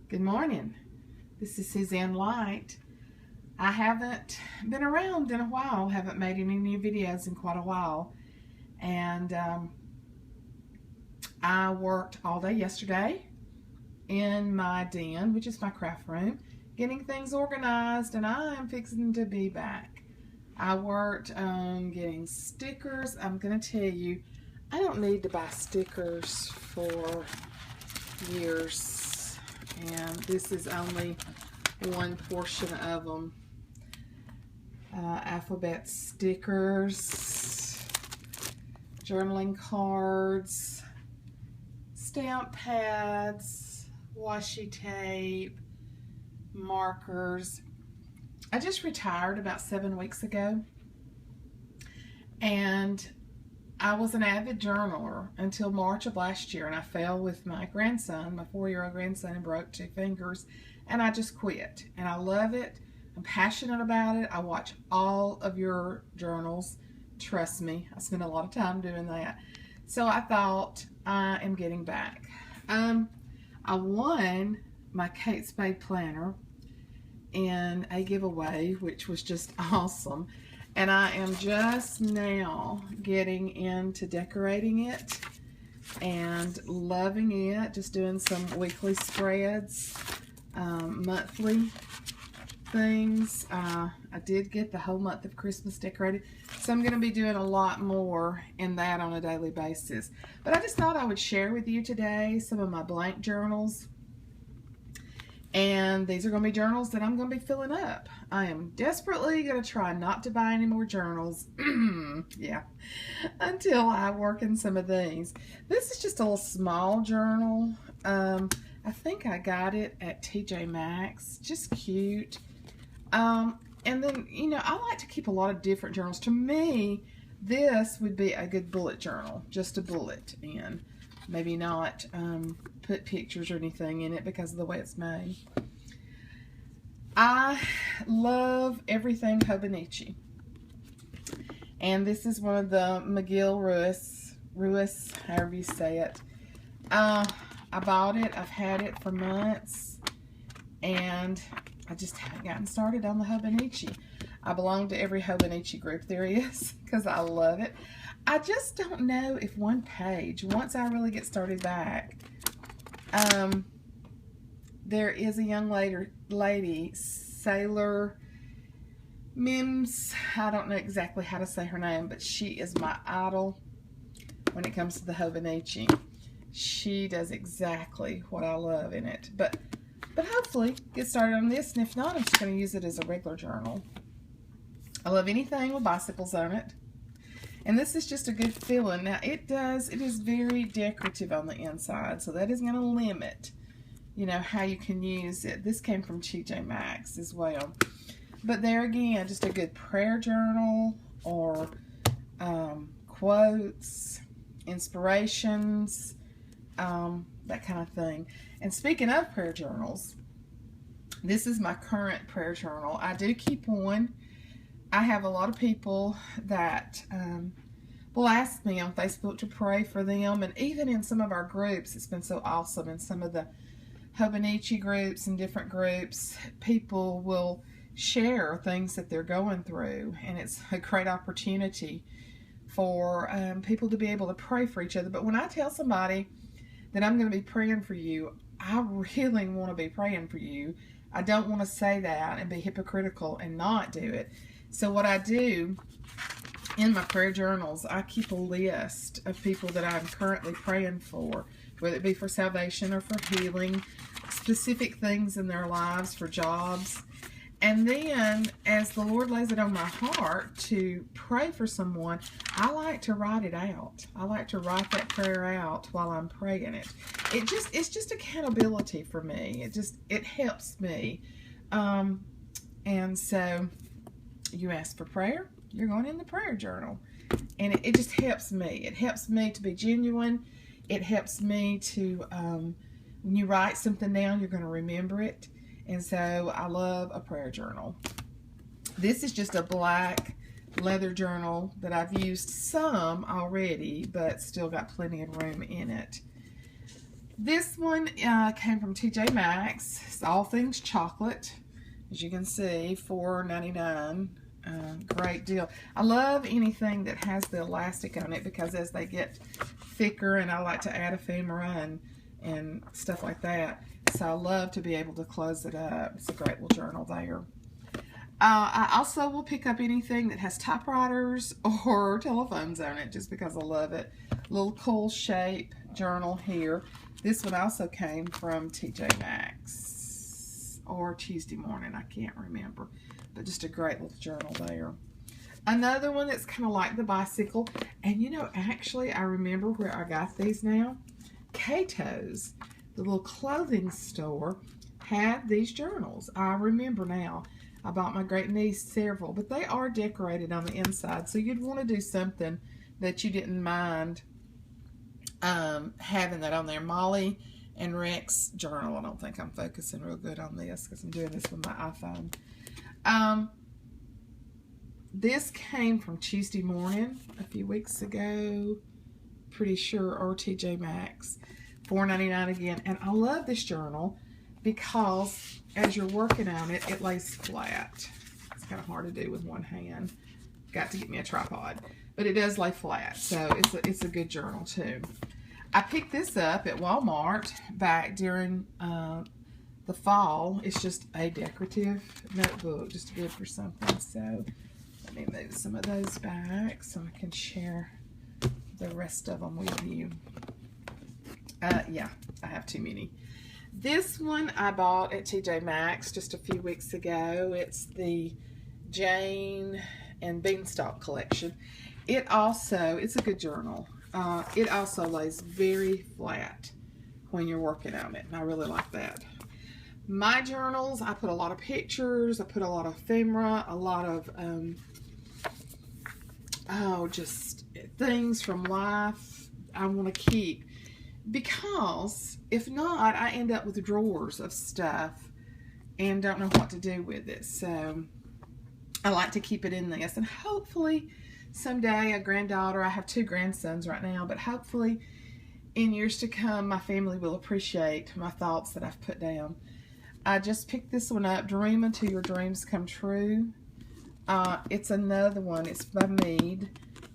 Good morning. This is Suzanne Light. I haven't been around in a while, haven't made any new videos in quite a while. And I worked all day yesterday in my den, which is my craft room, getting things organized, and I am fixing to be back. I worked on getting stickers. I'm going to tell you, I don't need to buy stickers for years. And this is only one portion of them. Alphabet stickers, journaling cards, stamp pads, washi tape, markers. I just retired about 7 weeks ago, and I was an avid journaler until March of last year, and I fell with my grandson, my 4-year-old grandson, and broke 2 fingers, and I just quit. And I love it. I'm passionate about it. I watch all of your journals. Trust me, I spend a lot of time doing that. So I thought, I am getting back. I won my Kate Spade planner in a giveaway, which was just awesome. And I am just now getting into decorating it and loving it. Just doing some weekly spreads, monthly things. I did get the whole month of Christmas decorated, so I'm going to be doing a lot more in that on a daily basis. But I just thought I would share with you today some of my blank journals. And these are going to be journals that I'm going to be filling up. I am desperately going to try not to buy any more journals. Yeah. Until I work in some of these. This is just a little small journal. I think I got it at TJ Maxx. Just cute. And then, you know, I like to keep a lot of different journals. To me, this would be a good bullet journal. Just a bullet in. Maybe not put pictures or anything in it because of the way it's made. I love everything Hobonichi. And this is one of the McGill Ruiz, however you say it. I bought it. I've had it for months. And I just haven't gotten started on the Hobonichi. I belong to every Hobonichi group there is because I love it. I just don't know if one page, once I really get started back, there is a young lady, Sailor Mims, I don't know exactly how to say her name, but she is my idol when it comes to the Hobonichi. She does exactly what I love in it, but hopefully get started on this, and if not, I'm just going to use it as a regular journal. I love anything with bicycles on it. And this is just a good feeling. Now it is very decorative on the inside, so that is going to limit, you know, how you can use it. This came from TJ Maxx as well. But there again, just a good prayer journal or quotes, inspirations, that kind of thing. And speaking of prayer journals, this is my current prayer journal. I do keep one. I have a lot of people that will ask me on Facebook to pray for them, and even in some of our groups, it's been so awesome. In some of the Hobonichi groups and different groups, people will share things that they're going through, and it's a great opportunity for people to be able to pray for each other. But when I tell somebody that I'm going to be praying for you, I really want to be praying for you. I don't want to say that and be hypocritical and not do it. So what I do in my prayer journals, I keep a list of people that I'm currently praying for, whether it be for salvation or for healing, specific things in their lives, for jobs. And then, as the Lord lays it on my heart to pray for someone, I like to write it out. I like to write that prayer out while I'm praying it. It's just accountability for me. It helps me. And so, you ask for prayer, you're going in the prayer journal. And it just helps me. It helps me to be genuine. It helps me to, when you write something down, you're going to remember it. And so I love a prayer journal. This is just a black leather journal that I've used some already, but still got plenty of room in it. This one came from TJ Maxx. It's all things chocolate. As you can see, $4.99. Great deal. I love anything that has the elastic on it because as they get thicker, and I like to add ephemera and stuff like that, so I love to be able to close it up. It's a great little journal there. I also will pick up anything that has typewriters or telephones on it just because I love it. Little cool shape journal here. This one also came from TJ Maxx or Tuesday Morning. I can't remember, but just a great little journal there. Another one that's kind of like the bicycle. And you know, actually, I remember where I got these now. Cato's, the little clothing store, had these journals. I remember now. I bought my great niece several, but they are decorated on the inside, so you'd want to do something that you didn't mind having that on there. Molly and Rex journal. I don't think I'm focusing real good on this because I'm doing this with my iPhone. This came from Tuesday Morning a few weeks ago, pretty sure, or TJ Maxx. $4.99 again, and I love this journal because as you're working on it, it lays flat. It's kind of hard to do with one hand. Got to get me a tripod, but it does lay flat, so it's a good journal too. I picked this up at Walmart back during the fall. It's just a decorative notebook, just good for something. So let me move some of those back so I can share the rest of them with you. Yeah, I have too many. This one I bought at TJ Maxx just a few weeks ago. It's the Jane and Beanstalk collection. It's a good journal. It also lays very flat when you're working on it, and I really like that. My journals, I put a lot of pictures, I put a lot of ephemera, a lot of just things from life I want to keep, because if not, I end up with drawers of stuff and don't know what to do with it. So I like to keep it in this, and hopefully someday a granddaughter, I have 2 grandsons right now, but hopefully in years to come my family will appreciate my thoughts that I've put down. I just picked this one up, Dream Until Your Dreams Come True. It's another one. It's by Mead,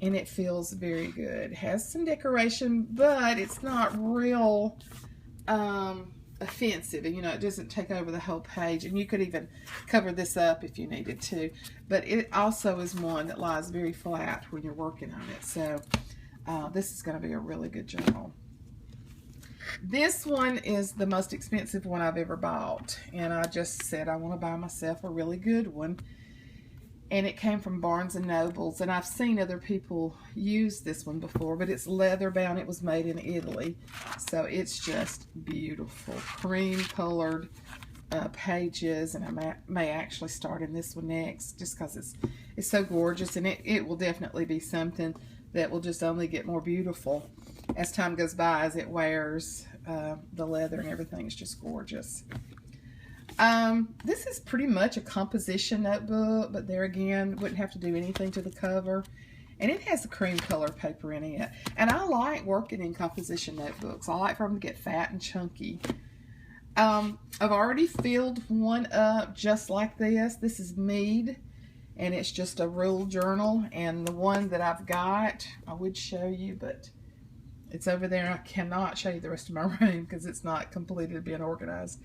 and it feels very good. It has some decoration, but it's not real offensive. You know, it doesn't take over the whole page, and you could even cover this up if you needed to. But it also is one that lies very flat when you're working on it. So this is going to be a really good journal. This one is the most expensive one I've ever bought, and I just said I want to buy myself a really good one. And it came from Barnes & Nobles, and I've seen other people use this one before, but it's leather bound. It was made in Italy, so it's just beautiful. Cream colored pages, and I may actually start in this one next just because it's so gorgeous, and it will definitely be something that will just only get more beautiful as time goes by, as it wears. The leather and everything is just gorgeous. This is pretty much a composition notebook, but there again, wouldn't have to do anything to the cover. And it has a cream color paper in it. And I like working in composition notebooks. I like for them to get fat and chunky. I've already filled one up just like this. This is Mead, and it's just a rule journal. And the one that I've got, I would show you, but it's over there. I cannot show you the rest of my room because it's not completed being organized.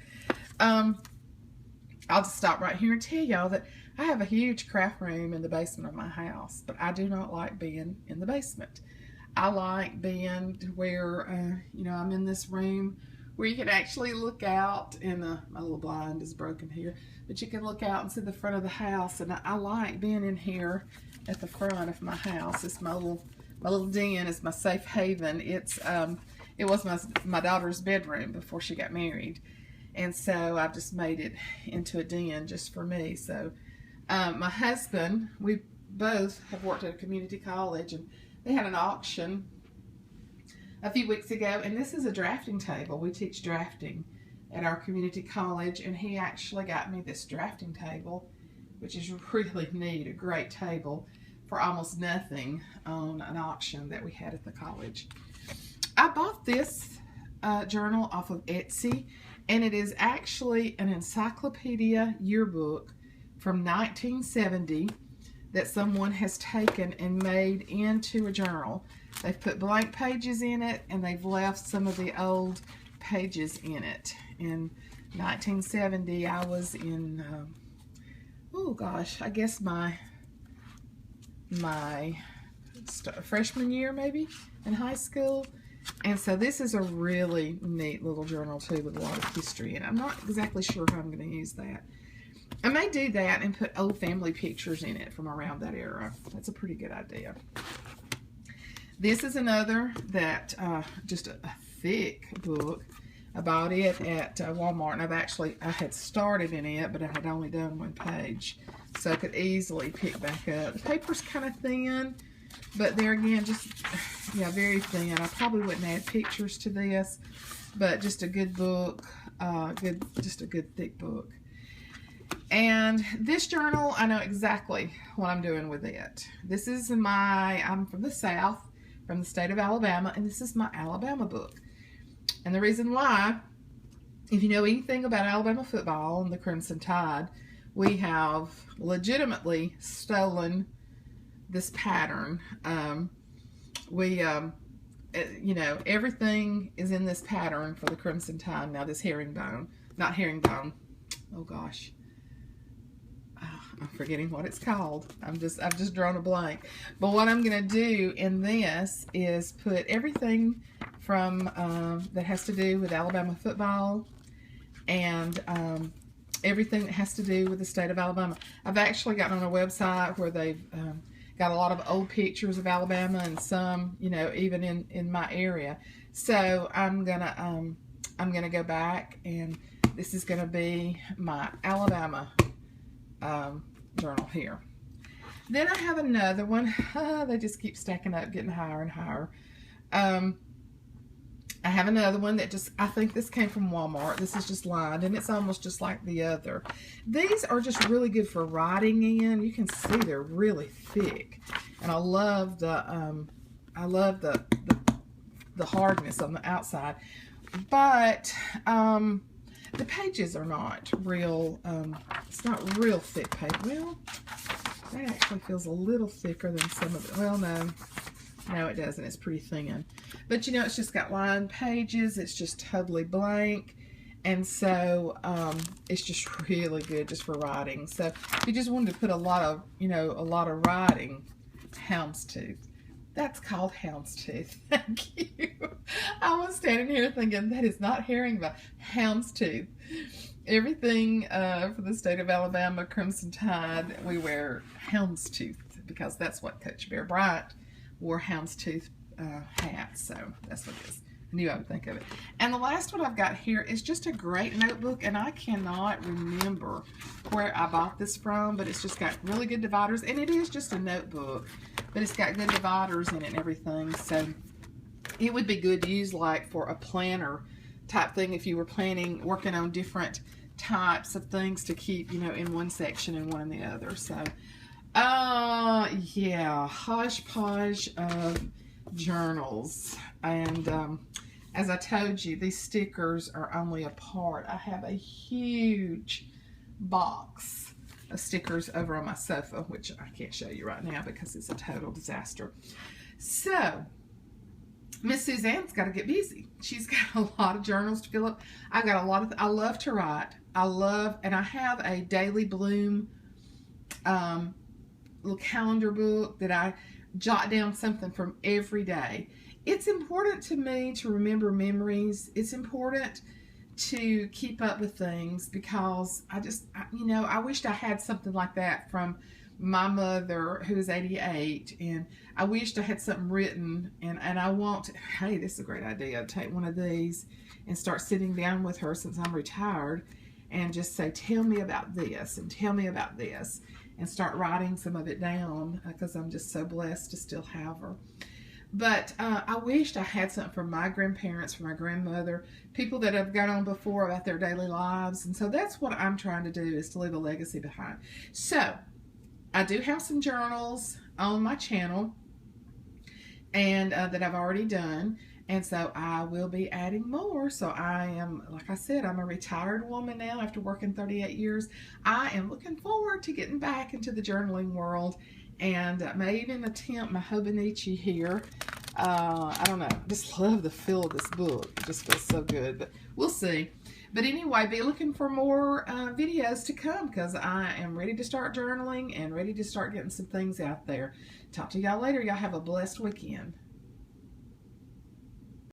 I'll just stop right here and tell y'all that I have a huge craft room in the basement of my house, but I do not like being in the basement. I like being where, you know, I'm in this room where you can actually look out, and my little blind is broken here, but you can look out and see the front of the house, and I like being in here at the front of my house. It's my little den. It's my safe haven. It was my daughter's bedroom before she got married. And so I've just made it into a den just for me. So my husband, we both have worked at a community college, and they had an auction a few weeks ago. And this is a drafting table. We teach drafting at our community college, and he actually got me this drafting table, which is really neat, a great table for almost nothing on an auction that we had at the college. I bought this journal off of Etsy, and it is actually an encyclopedia yearbook from 1970 that someone has taken and made into a journal. They've put blank pages in it, and they've left some of the old pages in it. In 1970, I was in, oh gosh, I guess my freshman year maybe in high school. And so this is a really neat little journal too, with a lot of history, and I'm not exactly sure how I'm going to use that. I may do that and put old family pictures in it from around that era. That's a pretty good idea. This is another that just a thick book. I bought it at Walmart, and I had started in it, but I had only done one page, so I could easily pick back up. The paper's kind of thin, but there again, just, yeah, very thin. I probably wouldn't add pictures to this, but just a good book, just a good thick book. And this journal, I know exactly what I'm doing with it. This is I'm from the South, from the state of Alabama, and this is my Alabama book. And the reason why, if you know anything about Alabama football and the Crimson Tide, we have legitimately stolen this pattern. You know, everything is in this pattern for the Crimson Tide. Now this not herringbone, oh gosh, I'm forgetting what it's called. I've just drawn a blank. But what I'm going to do in this is put everything from that has to do with Alabama football, and everything that has to do with the state of Alabama. I've actually gotten on a website where they've got a lot of old pictures of Alabama, and some, you know, even in my area. So I'm gonna go back, and this is gonna be my Alabama journal here. Then I have another one. They just keep stacking up, getting higher and higher. I have another one that I think this came from Walmart. This is just lined, and it's almost just like the other. These are just really good for writing in. You can see they're really thick, and I love the hardness on the outside. But the pages are not real. It's not real thick paper. Well, that actually feels a little thicker than some of it. Well, no, it doesn't. It's pretty thin. But, you know, it's just got lined pages. It's just totally blank. And so it's just really good just for writing. So if you just wanted to put a lot of writing, houndstooth. That's called houndstooth. Thank you. I was standing here thinking, that is not herringbone. Houndstooth. Everything for the state of Alabama, Crimson Tide, we wear houndstooth, because that's what Coach Bear Bryant wore, houndstooth hats. So that's what it is. I knew I would think of it. And the last one I've got here is just a great notebook, and I cannot remember where I bought this from, but it's just got really good dividers, and it is just a notebook, but it's got good dividers in it and everything. So it would be good to use like for a planner type thing if you were working on different types of things to keep, you know, in one section and one in the other. So yeah, hodgepodge of journals. And as I told you, these stickers are only a part. I have a huge box of stickers over on my sofa, which I can't show you right now because it's a total disaster. So Miss Suzanne's got to get busy. She's got a lot of journals to fill up. I love to write. And I have a Daily Bloom little calendar book that I jot down something from every day. It's important to me to remember memories. It's important to keep up with things, because I wished I had something like that from my mother, who is 88, and I wished I had something written, and hey, this is a great idea. Take one of these and start sitting down with her, since I'm retired, and just say, tell me about this and tell me about this, and start writing some of it down, because I'm just so blessed to still have her. But I wished I had something from my grandparents, from my grandmother, people that have gone on before about their daily lives. And so that's what I'm trying to do, is to leave a legacy behind. So I do have some journals on my channel, and that I've already done. And so I will be adding more. So I am, like I said, I'm a retired woman now after working 38 years. I am looking forward to getting back into the journaling world, and may even attempt my Hobonichi here. I don't know. Just love the feel of this book. It just feels so good, but we'll see. But anyway, be looking for more videos to come, because I am ready to start journaling and ready to start getting some things out there. Talk to y'all later. Y'all have a blessed weekend.